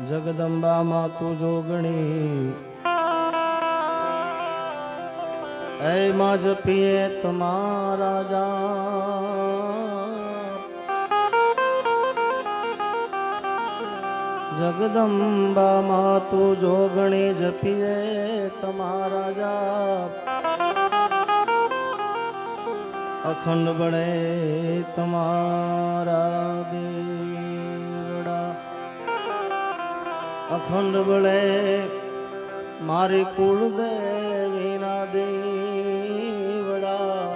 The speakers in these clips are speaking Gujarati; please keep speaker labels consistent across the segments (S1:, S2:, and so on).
S1: જગદંબા માતુ જોગણી એ માં જપીએ તમારા જગદંબા માતુ જોગણી જપીએ તમારા જાપ અખંડ બળે તમારા દેવડા અખંડ બળે મારી કુળદેવીના દેવડા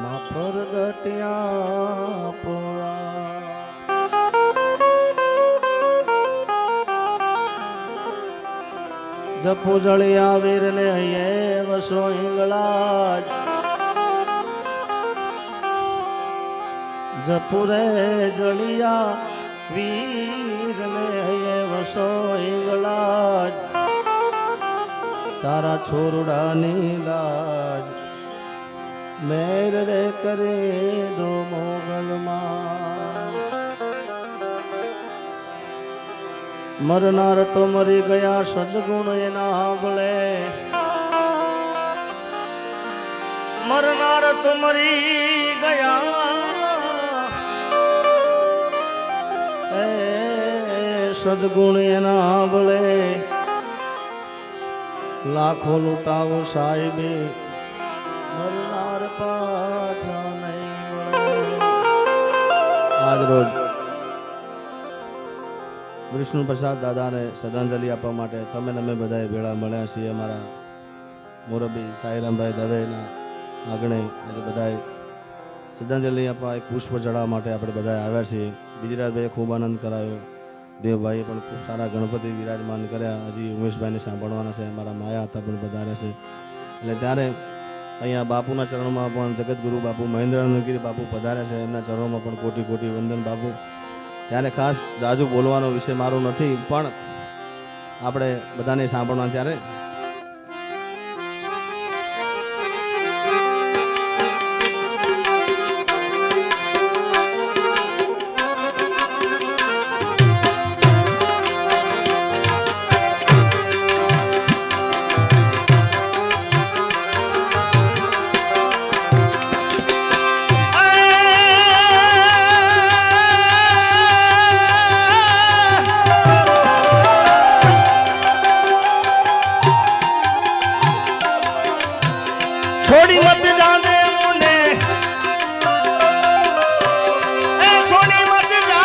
S1: માં પ્રગટ્યા પોળા જપુ જળિયા વીરને હૈયે વસો હિંગળા જપુ રે જળિયા વીરને હૈયે વસો હિંગળા તારા છોરડાની લાજ મેર રે કરે દો મોગલમાં મરનાર તો મરી ગયા સદગુણ એના આંબળે મરનાર તો મરી ગયા એ સદગુણ એના આંબળે લાખો લૂંટાવો સાહેબે મરનાર પાછા નહીં મળે આજ રોજ વિષ્ણુ પ્રસાદ દાદાને શ્રદ્ધાંજલિ આપવા માટે તમે અમે બધાએ ભેળા મળ્યા છીએ અમારા મોરબી સાઈરામભાઈ દવેના આગણે આજે બધાએ શ્રદ્ધાંજલિ આપવા એક પુષ્પ ચડાવવા માટે આપણે બધા આવ્યા છીએ બીજરાભાઈએ ખૂબ આનંદ કરાયો દેવભાઈએ પણ ખૂબ સારા ગણપતિ વિરાજમાન કર્યા હજી ઉમેશભાઈને સાંભળવાના છે અમારા માયા હતા પણ વધારે છે એટલે ત્યારે અહીંયા બાપુના ચરણોમાં પણ જગતગુરુ બાપુ મહેન્દ્રનગીરી બાપુ પધાર્યા છે એમના ચરણોમાં પણ કોટી કોટી વંદન બાપુ ત્યારે ખાસ જાજુ બોલવાનો વિષય મારો નથી પણ આપણે બધાને સાંભળવા ત્યારે छोड़ी मत जाने मुने ए छोड़ी मत जा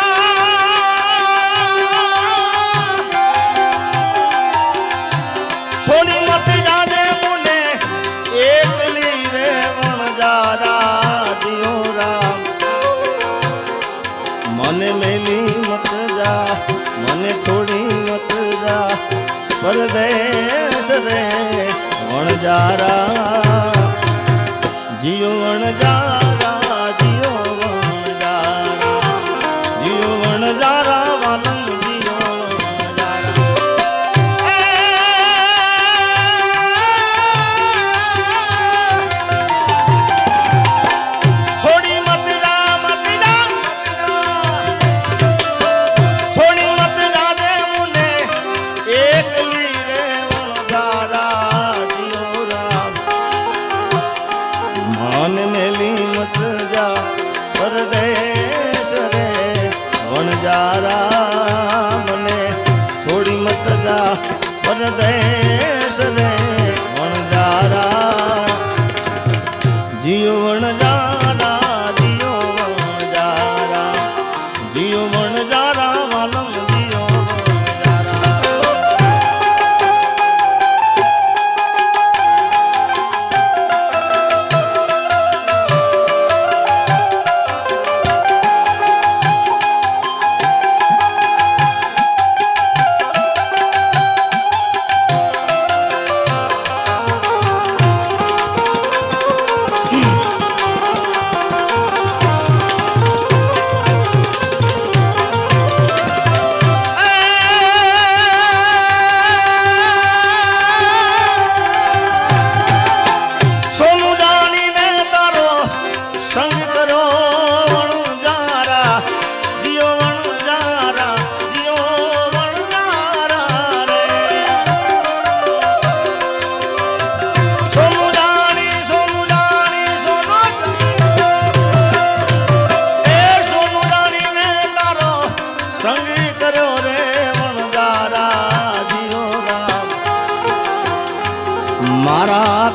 S1: छोड़ी मत जाने मुने एकली रे वणजारा दियो राम मने मेली मत जा मने छोड़ी मत जा परदेश रे वणजारा जियो वणजारा जियो वणजारा जियो वणजारा वालंग जियो वणजारा छोड़ी मत जा छोड़ी मत जा दे मुने एकली रे वणजारा जियो राम मन मेली मत जा परदेश रे वणजारा मने छोड़ी मत जा परदेश रे वणजारा जियो वणजारा जियो वणजारा जियो वणजारा वालम जियो वणजारा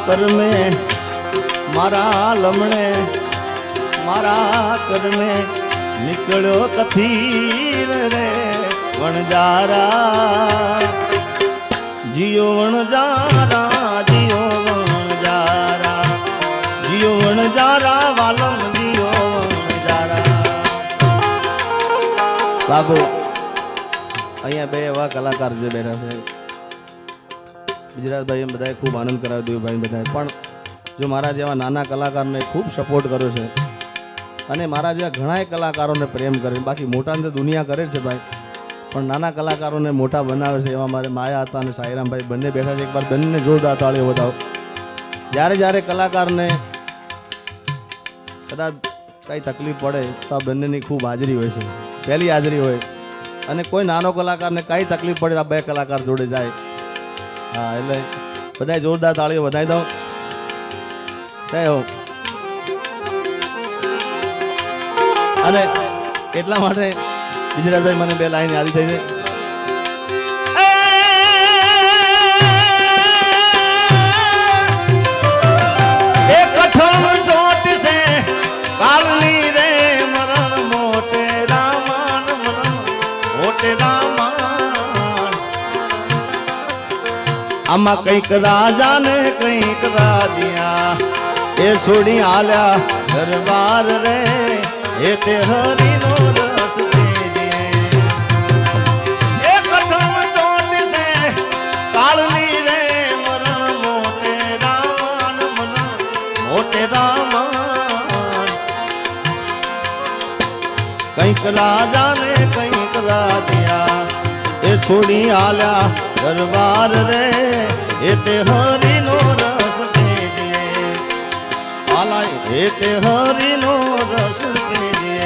S1: કરમે મારા લમણે મારા કરમે નીકળ્યો કથીર રે વણજારા જીઓ વણજારા જીઓ વણજારા જીઓ વણજારા વાલમ જીઓ વણજારા. બાબુ અહીંયા બે એવા કલાકાર જે બેઠા છે ગુજરાતભાઈ એમ બધાએ ખૂબ આનંદ કરાવ્યો દેવભાઈ બધાએ, પણ જો મારા જેવા નાના કલાકારને ખૂબ સપોર્ટ કર્યો છે અને મારા જેવા ઘણા કલાકારોને પ્રેમ કરે, બાકી મોટાને તો દુનિયા કરે છે ભાઈ, પણ નાના કલાકારોને મોટા બનાવે છે એવા મારે માયા હતા અને સાઈરામભાઈ બંને બેઠા છે. એકવાર બંને જોરદાર તાળીઓ બતાવો. જ્યારે જ્યારે કલાકારને કદાચ કંઈ તકલીફ પડે તો આ બંનેની ખૂબ હાજરી હોય છે, પહેલી હાજરી હોય. અને કોઈ નાનો કલાકારને કાંઈ તકલીફ પડે આ બે કલાકાર જોડે જાય. હા, એટલે બધાય જોરદાર તાળીઓ વધાવી દો. અને એટલા માટે ગુજરાતભાઈ મને બે લાઈન યાદ થઈ છે. એક કઠણ ચોટ છે કાલની રે મરણ મોટે રામાન મરણ મોટે રામાન. આમાં કંઈક રાજા ને કંઈક રાજ્યા એ છોડી આલ્યા દરબાર રે એ તે હરીનો રસ પીજે. એ કઠણ ચોટ છે કાળની રે મરણ મોટે રામાન મરણ મોટે રામાન. કંઈક રાજા ને કંઈક રાજ્યા એ છોડી આલ્યા દરબાર રે એ તે હરીનો રસ પીજે. આલાય એ તે હરીનો રસ પીજે.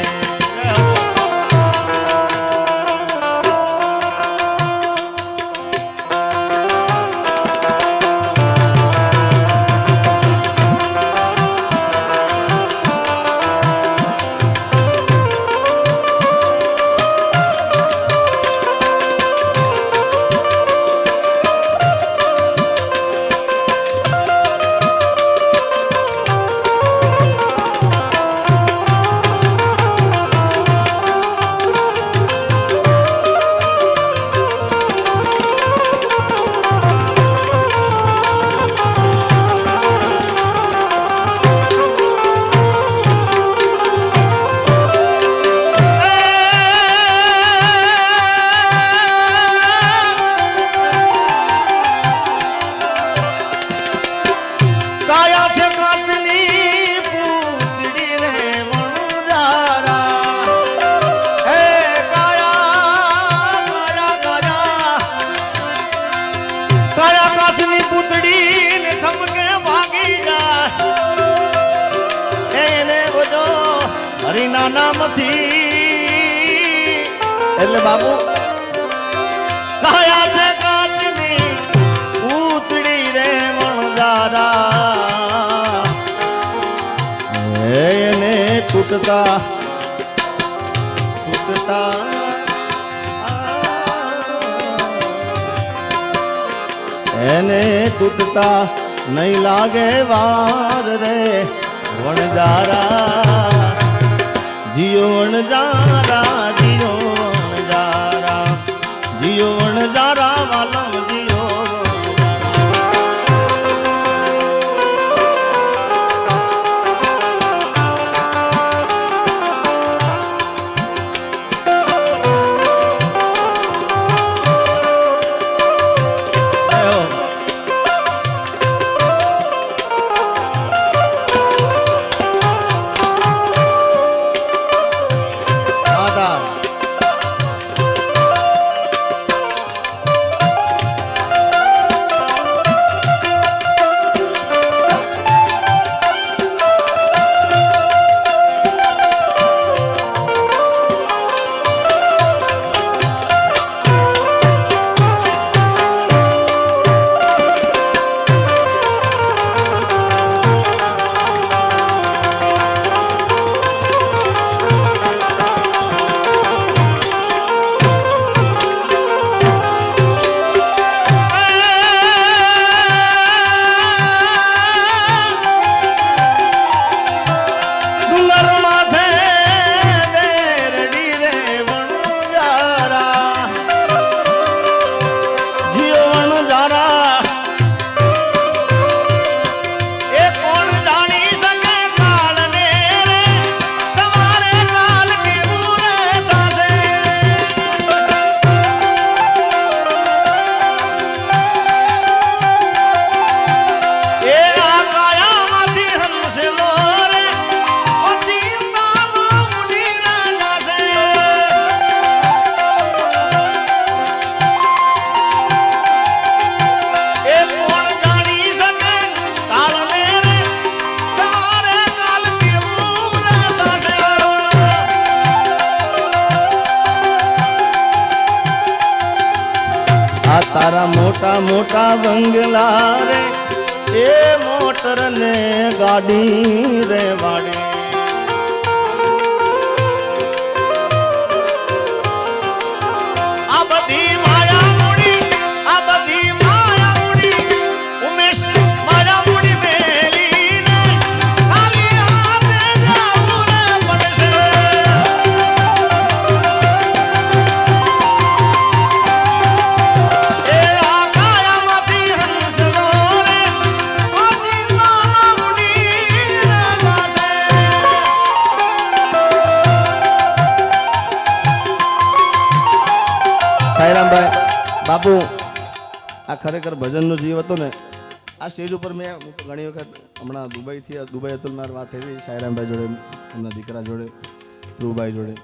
S1: હરિના નામથી એટલે બાબુ કાયા છે કાચની પૂતળી રે વણજારા એને તૂટતા તૂટતા એને તૂટતા નહીં લાગે વાર રે વણજારા જીઓ વણજારા જીઓ વણજારા જીઓ વણજારા વાલમ જીઓ તારા મોટા મોટા બંગલા રે એ મોટર ને ગાડી રે વાડી આ બધી માયા મૂડી આ બધી માયા મૂડી ઉમેશ માયા મૂડી મેલી ને ખાલી હાથે જાવું ને પડશે એ આ કાયામાંથી હંસલો રે પાછી માયા મૂડી ને જાશે સાયરામભાઈ બાપુ આ ખરેખર ભજનનો જીવ હતો ને આ સ્ટેજ ઉપર મેં ઘણી વખત હમણાં દુબઈ હતું મારી વાત થઈ હતી સાયરામભાઈ જોડે એમના દીકરા જોડે ધ્રુવભાઈ જોડે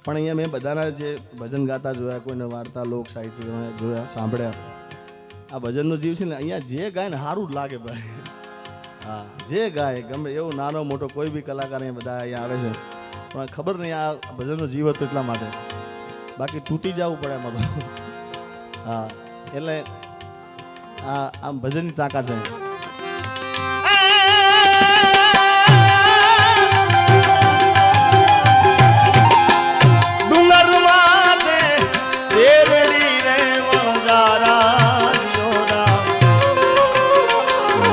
S1: પણ અહીંયા મેં બધાના જે ભજન ગાતા જોયા કોઈને વાર્તા લોક સાહિત્ય જોયા સાંભળ્યા આ ભજનનો જીવ છે ને અહીંયા જે ગાય ને સારું જ લાગે ભાઈ હા જે ગાય ગમે એવું નાનો મોટો કોઈ બી કલાકાર અહીંયા બધા અહીંયા આવે છે પણ ખબર નહીં આ ભજનનો જીવ હતો એટલા માટે બાકી તૂટી જવું પડે એમાં તો હા એટલે આ આમ ભજનની તાકાત છે ડુંગરમાં તે દેવડી રે વણજારા જોરા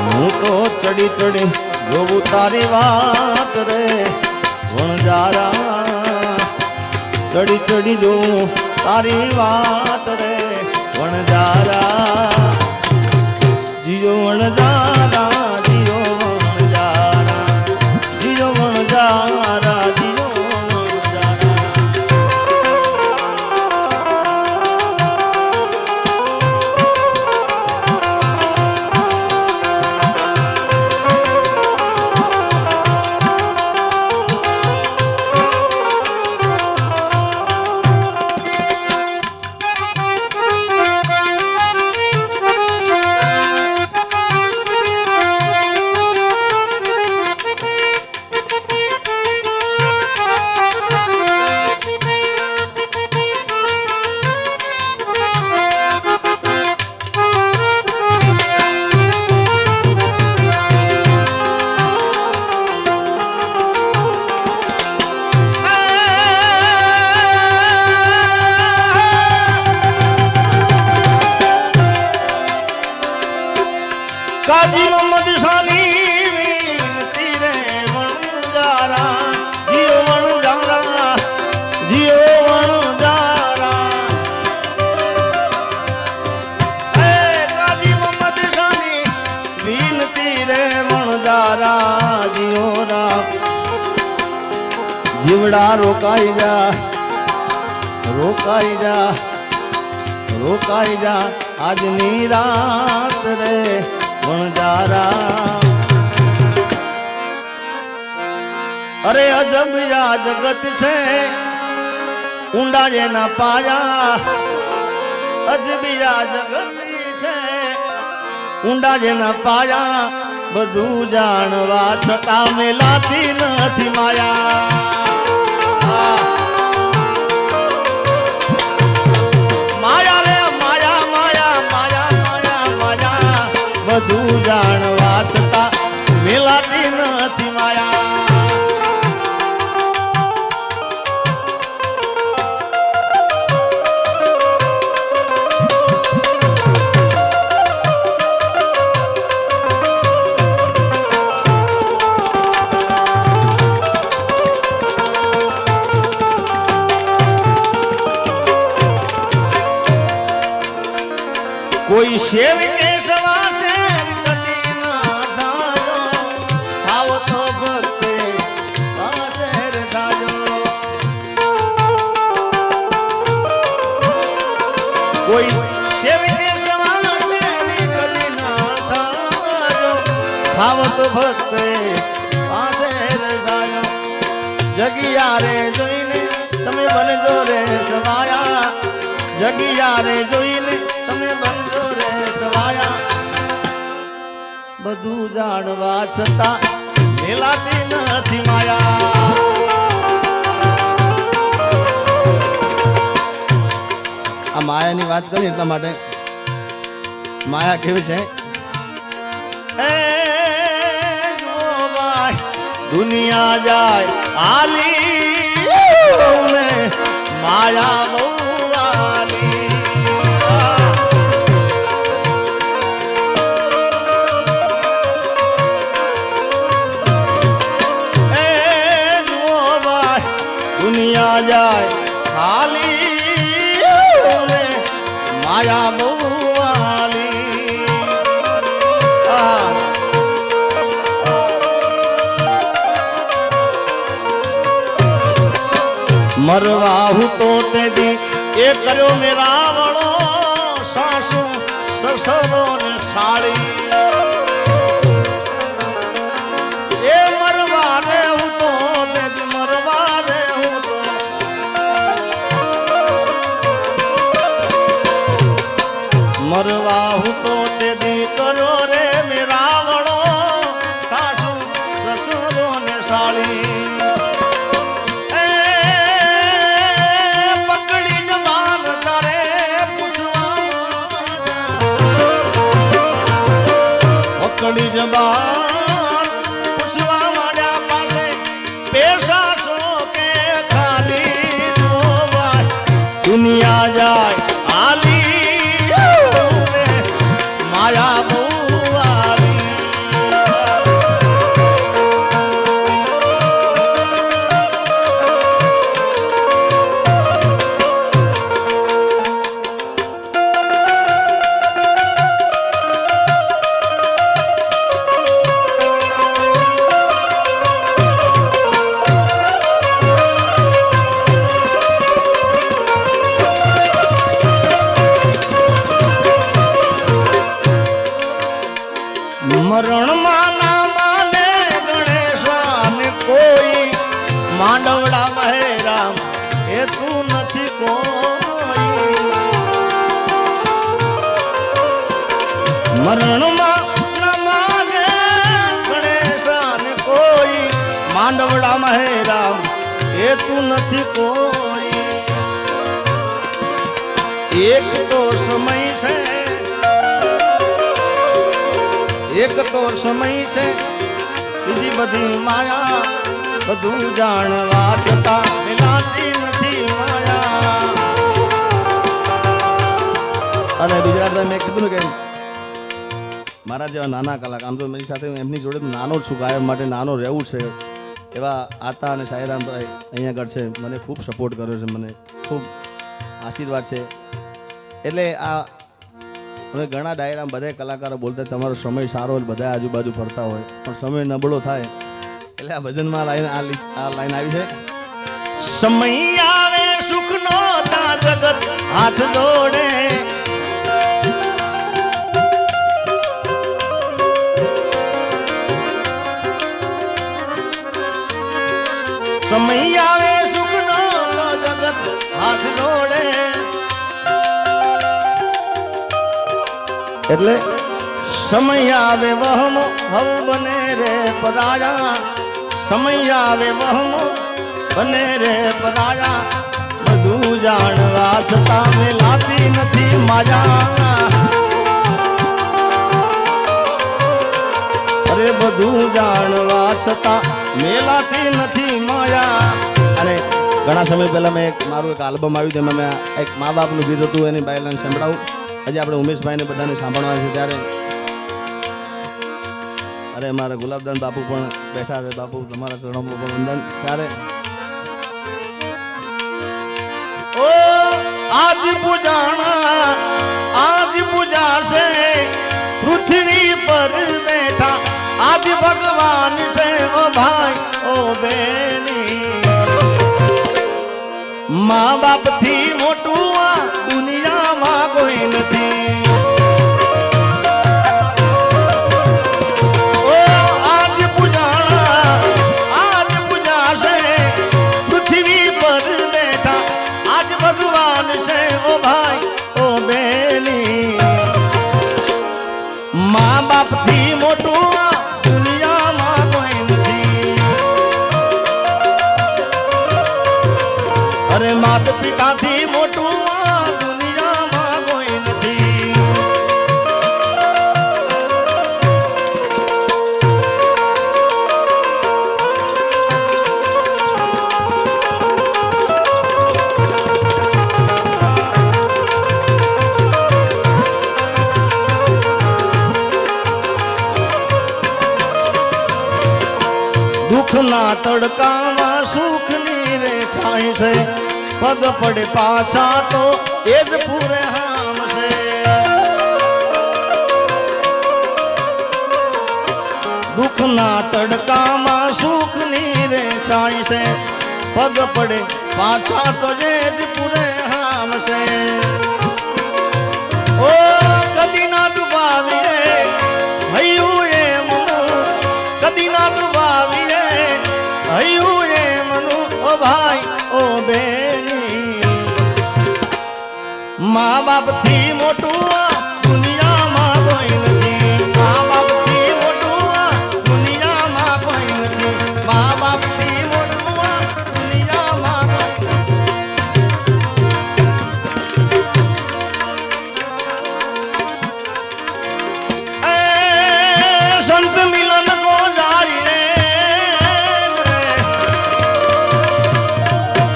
S1: હું તો ચડી ચડી જોવું તારી વાત રે વણજારા ચડી ચડી જો તારી વાત રે વણજારા જીઓ વણજારા જીઓ વણજારા જીઓ વણજારા જીઓ વણજારા કાજી મોહમ્મદ શાની વિનતી રે વણજારા જીઓ વણજારા જીઓ વણજારા હે કાજી મોહમ્મદ શાની વિનતી રે વણજારા જીઓ રા જીવડા રોકાઈ જા રોકાઈ જા રોકાઈ જા આજની રાત રે વણજારા અરે અજબ યા જગત છે ઊંડા જેના પાયા અજબિયા જગત છે ઊંડા જેના પાયા બધું જાણવા છતાં મેલાતી નથી માયા માયા રે માયા માયા માયા માયા માયા બધું જાણવા છતાં મેલાતી નથી માયા કોઈ શેર કે સવા શેર કદી ના થાજો થાવ તો ભક્તે શેર થાજો કોઈ શેર કે સવા શેર કદી ના થાજો થાવ તો ભક્તે શેર થાજો જગિયા રે જોઈને તમે બનજો રે સવાયા જગિયા રે જોઈને તમે બનજો રે સવાયા બધું જાણવા છતાં મેલાતી નથી માયા આ માયાની વાત કરી એટલા માટે માયા કેવી છે
S2: એ જોવાય દુનિયા જાય આલી માયા બહુ આલી એ જોવાય દુનિયા જાય આલી માયા બહુ મરવા હું તો તે દી એ કર્યો મે રાવણો સાસુ સસરો ને સાળી એ મરવા રે હું તો તે દી મરવા રે હું તો મરવા હું તો તે દી કર્યો રે મે રાવણો સાસુ સસરો ને સાળી કડી જબાન પૂછવા મારા પાસે પૈસા સો કે ખાલી જોવાય દુનિયા જાય આલી માયા બહુ આલી મરણમાં ના માને ગણેશાને કોઈ માંડવડા મહેરામ એ તું નથી કોઈ મરણમાં ના માને ગણેશાને કોઈ માંડવડા મહેરામ એ તું નથી કોઈ એક તો સમય છે એક તો સમય છે બીજી બધી માયા બધું જાણવા છતાં મિલાતી નથી માયા
S1: અને ગુજરાતમાં મેં કીધું ને કે મારા જેવા નાના કલાકાર આમ તો મારી સાથે એમની જોડે નાનો જ છું ગાયબ માટે નાનો રહેવું છે એવા આતા અને સાયરામભાઈ અહીંયા આગળ છે મને ખૂબ સપોર્ટ કર્યો છે મને ખૂબ આશીર્વાદ છે એટલે આ હવે ઘણા ડાયરામાં બધા કલાકારો બોલતા તમારો સમય સારો હોય બધા આજુબાજુ ફરતા હોય પણ સમય નબળો થાય એટલે આ ભજનમાં લાઈન આ લાઈન આવી છે
S2: સમય આવે સુખનો તા જગત હાથ જોડે સમય આવે સુખનો તો જગત હાથ જોડે
S1: એટલે
S2: સમય આવે વહમો હવ બને રે પરાયા સમય આવે વહમો બને રે પરાયા બધું જાણવા છતાં મેલાતી નથી માયા અરે બધું જાણવા છતાં મેલાતી નથી માયા
S1: અને ઘણા સમય પહેલાં મેં મારું એક આલ્બમ આવ્યું તેમાં મેં એક મા બાપનું ગીત હતું એની બાયલાને સંભળાવું આજે આપણે ઉમેશભાઈને બધાને સાંભળવા છે ત્યારે અરે મારા ગુલાબદાન બાપુ પણ બેઠા છે બાપુ તમારા ચરણોમાં પણ વંદન ત્યારે
S2: ઓ આજ પૂજાશે પૃથ્વી પર બેઠા આજ ભગવાન છે ઓ ભાઈ ઓ બેની મા બાપ થી મોટું આ દુનિયામાં કોઈ નથી મા બાપ થી મોટું દુનિયામાં કોઈ નથી અરે માતા પિતા થી મોટું દુનિયામાં કોઈ નથી દુઃખના તડકામાં સુખની રે છાઈ છે પગ પડે પાછા તો એ જ પૂરે હામ છે દુઃખના તડકામાં સુખની રે છાઈ છે પગ પડે પાછા તો જે જ પૂરે હામ છે ઓ કદી ના દુબાવી રે હૈયું એ મનુ કદી ના દુબાવી રે હૈયું એ મનુ ઓ ભાઈ ઓ બેની મા બાપ થી મોટું આ દુનિયામાં કોઈ નથી મા બાપ થી મોટું આ દુનિયામાં કોઈ નથી મા બાપ થી મોટું આ દુનિયામાં संत मिलन को जारी रे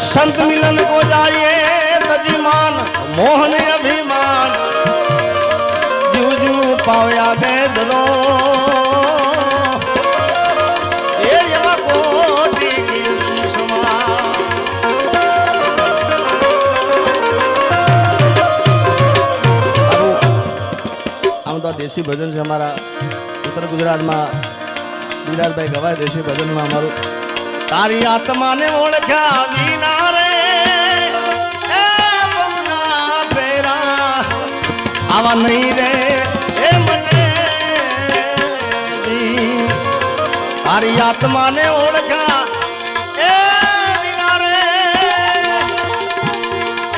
S2: संत मिलन को जाइए तजीमान मोहन अभिमान जू जू पाव्या बेदलो ये यवा कोटी की समा
S1: આમ તો દેશી ભજન છે અમારા ઉત્તર ગુજરાતમાં વિરાજભાઈ ગવાય દેશી ભજનમાં અમારું
S2: તારી આત્માને ઓળખ્યા વિના રે એ બમના ફેરા આવા નહીં રે એ મને તારી આત્માને ઓળખ્યા એ વિના રે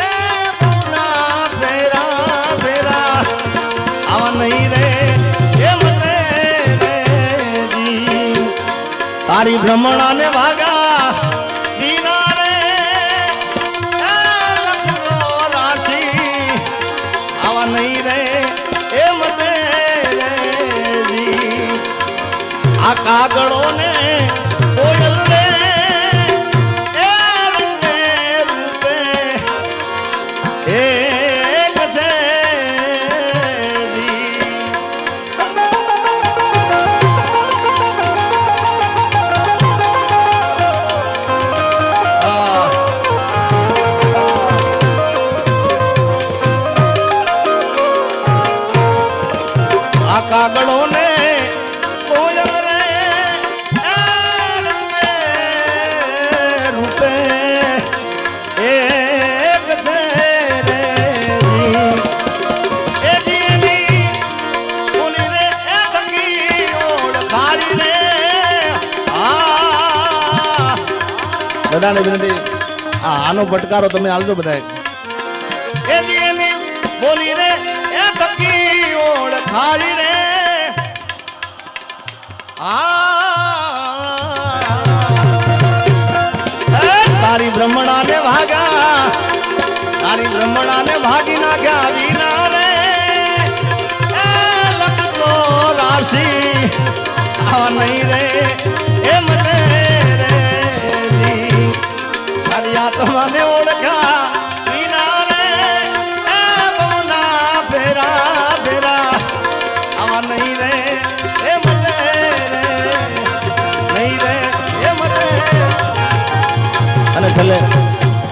S2: એ બમના ફેરા ફેરા આવા નહીં રે એ મને તારી ભ્રમણા ને ભાગા વિના રે લખો રાશિ આવા નહીં રે એ મને આ કાગળો ને કોયલ રે એ રંગે રૂપે એક છે કાગળો ને કોયલ રે રૂપે એક છે રે એ જીની બોલી રે એ તંગી ઓળખારી રે
S1: બધાને વિનંતી આનો ફટકારો તમે આલજો બધાએ
S2: એ જીની બોલી રે એ તંગી ઓળખારી રે તારી બ્રહ્મણા ને ભાગા તારી બ્રહ્મણા ને ભાગી નાખ્યા વિના રે એ લખતો રાશિ આવા નહીં રે એ મને રે તારી આત્માને ઓળખ્યા વિના રે એ બમના ફેરા ફેરા આવા નહીં રે એ મને
S1: અને છેલ્લે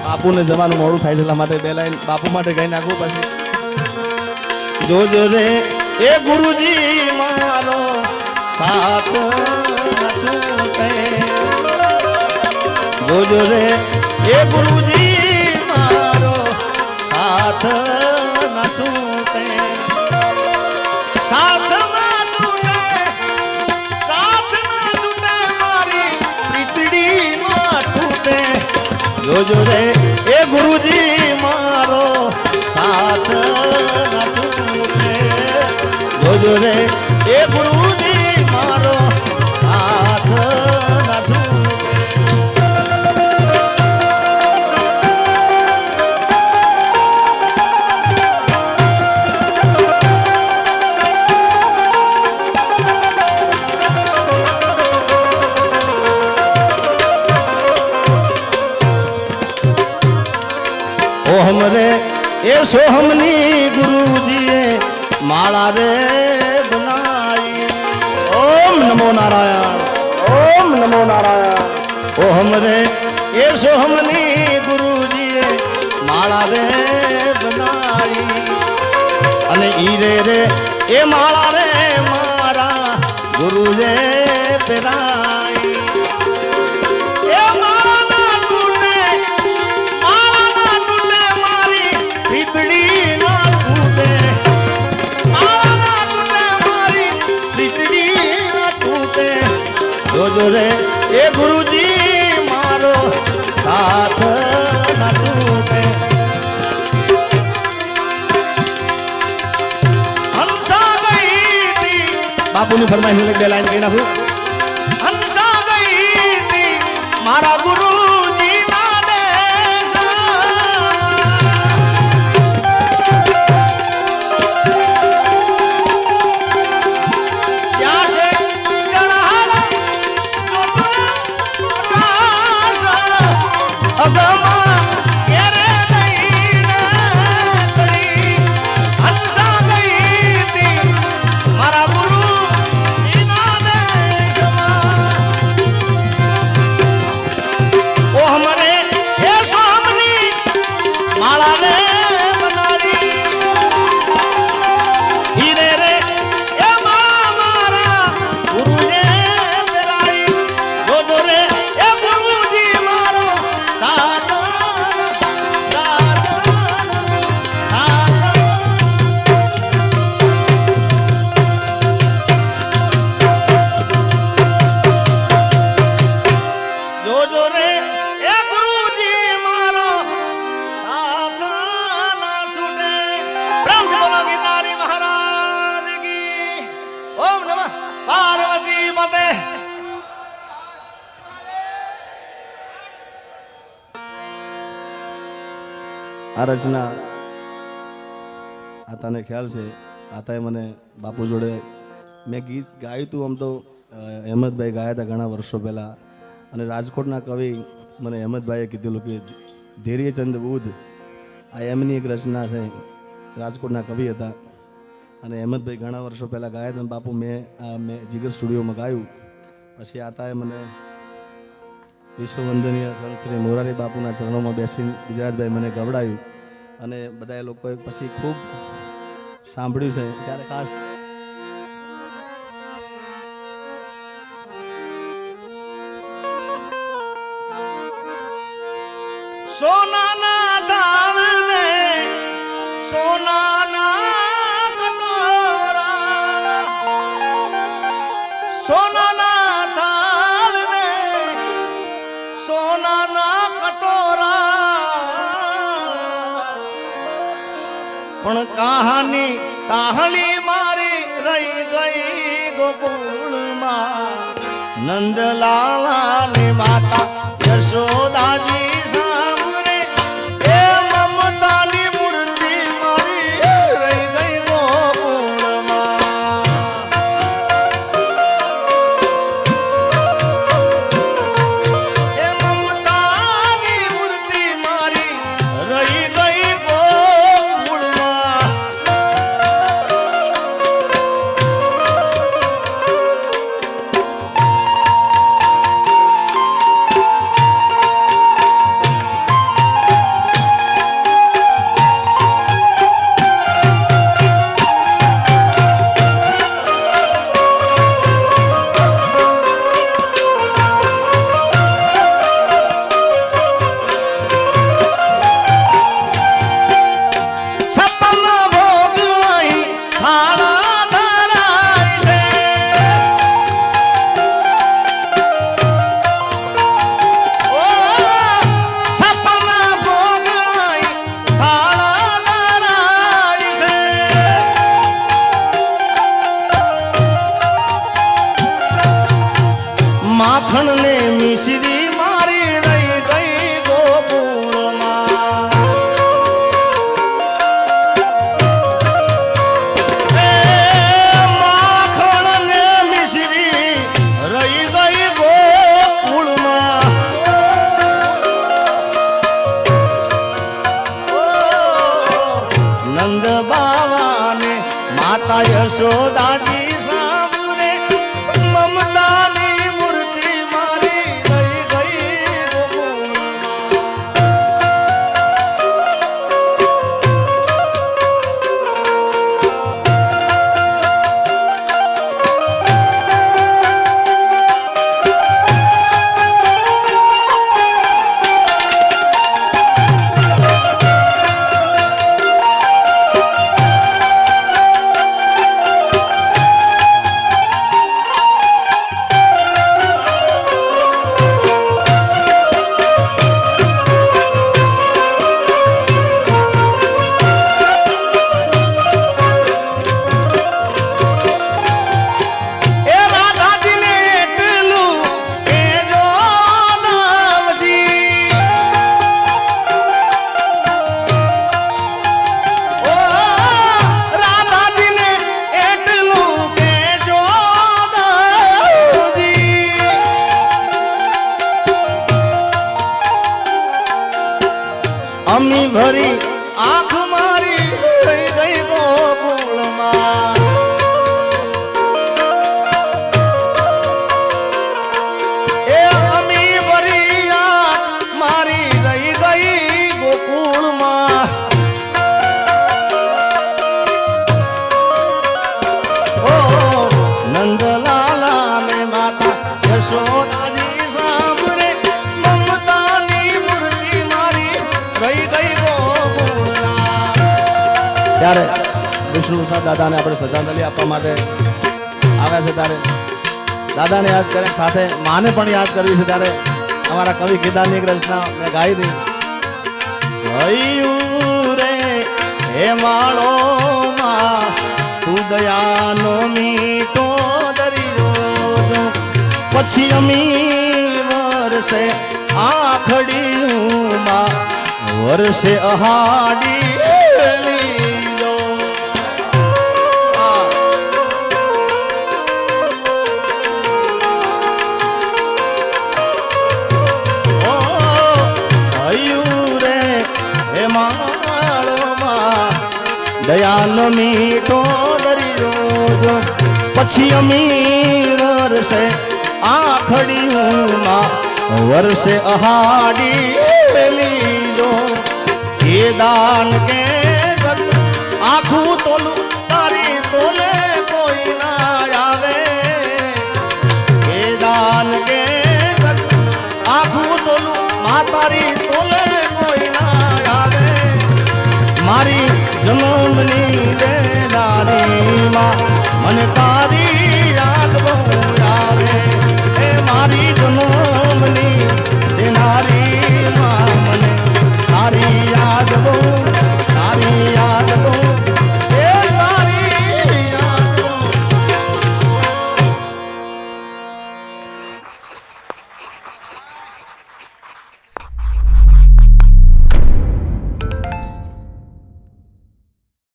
S1: બાપુને જવાનું મોડું થાય છે એટલા માટે બે લાઈન બાપુ માટે ગાઈ નાખવું પછી
S2: જોજો રે એ ગુરુજી મારો સાથ ન છૂટે જોજો રે એ ગુરુજી મારો સાથ ન છૂટે સાથ ના છૂટે સાથ ના છૂટે મારી પીતડી માં તૂટે જોજો રે એ ગુરુજી મારો સાથ ના છૂટે જોજો રે એ ગુરુજી મારો સાથ ના છૂટે सोहम रे ये सोहमनी गुरुजीए माला रे बनाई। ओम नमो नारायण, ओम नमो नारायण। ओ हमरे ये सोहमनी गुरुजी माला रे बनाई अने ईरे रे ए माला रे मारा गुरुजे पेराई ए माला ना टूटे मारी पीतड़ी ना टूटे माला ना टूटे मारी पीतड़ी ना टूटे जो रे ए गुरुजी मारो साथ ना छूटे हंसा गई थी बापू ने फरमाई लग दे लाइन कही नाखू हंसा गई थी मारा गुरुजी ना देश या से गणहारा अगमा येरे नहीं सड़ी हंसा गई थी मारा गुरु इना देश ओ हमारे ये स्वामी माला ने बनारी हीरे रे ये मारा गुरु ने मेराई जो रे ये गुरु जी मारो साथ जो रे ए गुरुजी मारो साथ ना छूटे ब्रह्म बोलो गिरनारी महाराज की ओम नमः पार्वती माते
S1: આ રચના આતાને ખ્યાલ છે આતાએ મને બાપુ જોડે મેં ગીત ગાયું હતું આમ તો અહેમદભાઈ ગાયા હતા ઘણા વર્ષો પહેલાં અને રાજકોટના કવિ મને અહેમદભાઈએ કીધેલું કે ધૈર્યચંદ બુધ આ એમની એક રચના છે રાજકોટના કવિ હતા અને અહેમદભાઈ ઘણા વર્ષો પહેલાં ગાયા હતા બાપુ મેં જીગર સ્ટુડિયોમાં ગાયું પછી આતાએ મને વિશ્વવંદનીય સંત શ્રી મોરારી બાપુના ચરણોમાં બેસીને ગુજરાતભાઈ મને ગવડાયું અને બધા લોકોએ પછી ખૂબ સાંભળ્યું છે ત્યારે ખાસ
S2: સોનાના દાળ ને સોનાના કટોરા સોનાના દાળ ને સોનાના કટોરા પણ કહાની તાહલી મારી રહી ગઈ ગોકુળમાં નંદલાલાની માતા યશોદાજી માખણ ને મિશ્રી મારી રહી ગઈ ગોકુળમાં માખણ ને મિશ્રી રહી ગઈ ગોકુળમાં નંદ બાવાને માતા યશોદાજી સાંભળે મમતાની મૂર્તિ મારી રહી ગઈ અમી ભરી આંખ મારી થઈ ગઈ ગોકુળમાં એ અમી ભરી આંખ મારી રહી ગઈ ગોકુળમાં ઓ નંદલાલા ને માતા યશોદાજી સાંભળે મમતાની મૂર્તિ મારી રહી ગઈ ગોકુળમાં
S1: ત્યારે વિષ્ણુ પ્રસાદ દાદાને આપણે શ્રદ્ધાંજલિ આપવા માટે આવ્યા છે. ત્યારે દાદાને યાદ કરે સાથે માને પણ યાદ કરવી છે. ત્યારે અમારા કવિ કેદારની એક રચના મેં ગાઈ હતી.
S2: હૈયું રે હે માળો માં તું દયાનો મીઠો દરિયો પછી અમી વરસે આખડીયું માં વરસે અહાડી લીલો ઓ હૈયું રે હે માળોમાં દયાનો મીઠો દરિયો પછી અમી વરસે આખડીમાં વરસે અહાડી લીલો એ દાન કે આખું તોલું